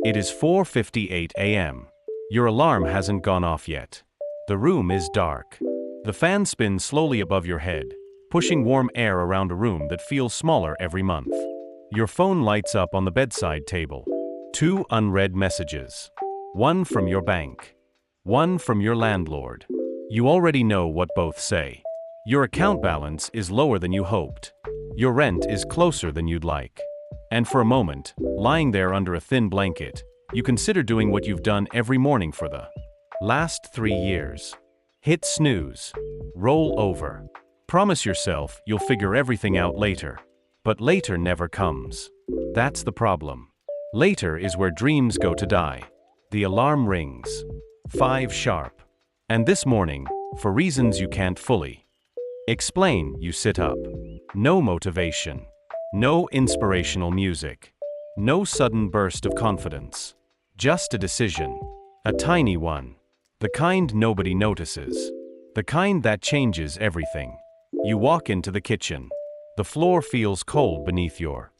It is 4:58 a.m. Your alarm hasn't gone off yet. The room is dark. The fan spins slowly above your head, pushing warm air around a room that feels smaller every month. Your phone lights up on the bedside table. 2 unread messages. One from your bank. One from your landlord. You already know what both say. Your account balance is lower than you hoped. Your rent is closer than you'd like. And for a moment, lying there under a thin blanket, you consider doing what you've done every morning for the last 3 years. Hit snooze. Roll over. Promise yourself you'll figure everything out later. But later never comes. That's the problem. Later is where dreams go to die. The alarm rings. 5 sharp. And this morning, for reasons you can't fully explain, you sit up. No motivation. No inspirational music. No sudden burst of confidence. Just a decision. A tiny one. The kind nobody notices. The kind that changes everything. You walk into the kitchen. The floor feels cold beneath your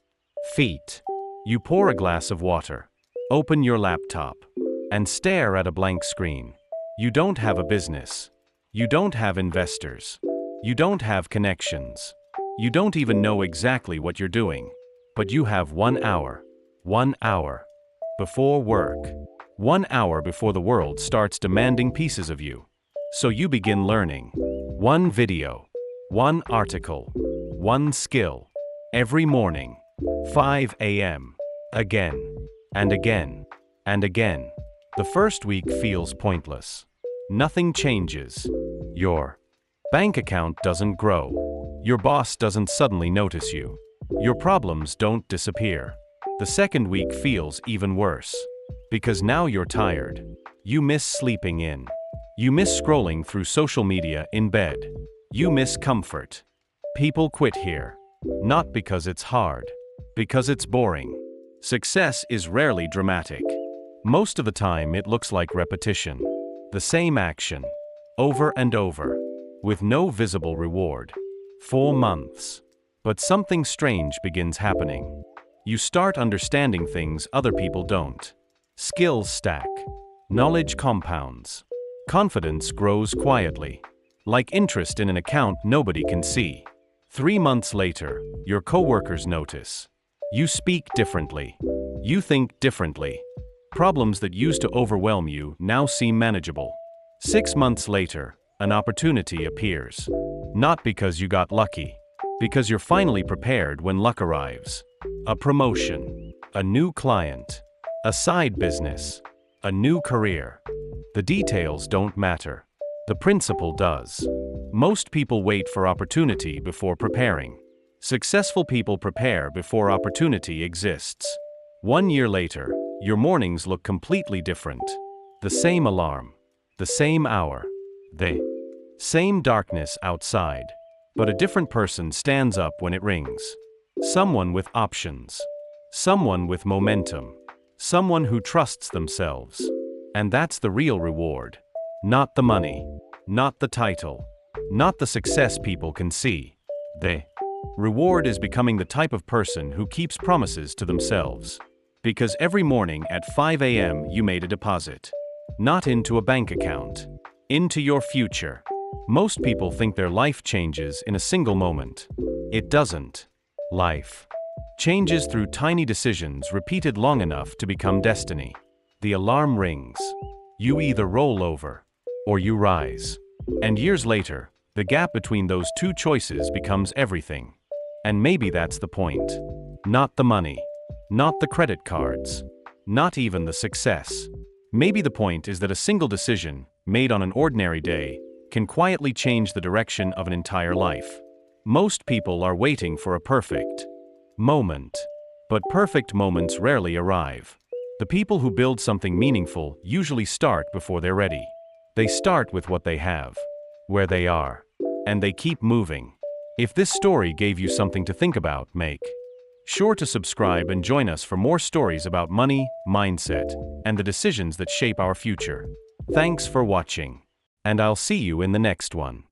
feet. You pour a glass of water. Open your laptop. And stare at a blank screen. You don't have a business. You don't have investors. You don't have connections. You don't even know exactly what you're doing. But you have 1 hour. 1 hour. Before work. 1 hour before the world starts demanding pieces of you. So you begin learning. 1 video. 1 article. 1 skill. Every morning. 5 a.m. Again. And again. And again. The first week feels pointless. Nothing changes. Your bank account doesn't grow. Your boss doesn't suddenly notice you. Your problems don't disappear. The second week feels even worse. Because now you're tired. You miss sleeping in. You miss scrolling through social media in bed. You miss comfort. People quit here. Not because it's hard. Because it's boring. Success is rarely dramatic. Most of the time it looks like repetition. The same action. Over and over. With no visible reward. 4 months. But something strange begins happening. You start understanding things other people don't. Skills stack. Knowledge compounds. Confidence grows quietly. Like interest in an account nobody can see. 3 months later, your coworkers notice. You speak differently. You think differently. Problems that used to overwhelm you now seem manageable. 6 months later, an opportunity appears. Not because you got lucky. Because you're finally prepared when luck arrives. A promotion. A new client. A side business. A new career. The details don't matter. The principle does. Most people wait for opportunity before preparing. Successful people prepare before opportunity exists. 1 year later, your mornings look completely different. The same alarm. The same hour. The same darkness outside. But a different person stands up when it rings. Someone with options. Someone with momentum. Someone who trusts themselves. And that's the real reward. Not the money. Not the title. Not the success people can see. The reward is becoming the type of person who keeps promises to themselves. Because every morning at 5 a.m. you made a deposit. Not into a bank account. Into your future. Most people think their life changes in a single moment. It doesn't. Life changes through tiny decisions repeated long enough to become destiny. The alarm rings. You either roll over or you rise. And years later, the gap between those 2 choices becomes everything. And maybe that's the point. Not the money. Not the credit cards. Not even the success. Maybe the point is that a single decision, made on an ordinary day, can quietly change the direction of an entire life. Most people are waiting for a perfect moment. But perfect moments rarely arrive. The people who build something meaningful usually start before they're ready. They start with what they have, where they are, and they keep moving. If this story gave you something to think about, make sure to subscribe and join us for more stories about money, mindset, and the decisions that shape our future. Thanks for watching. And I'll see you in the next one.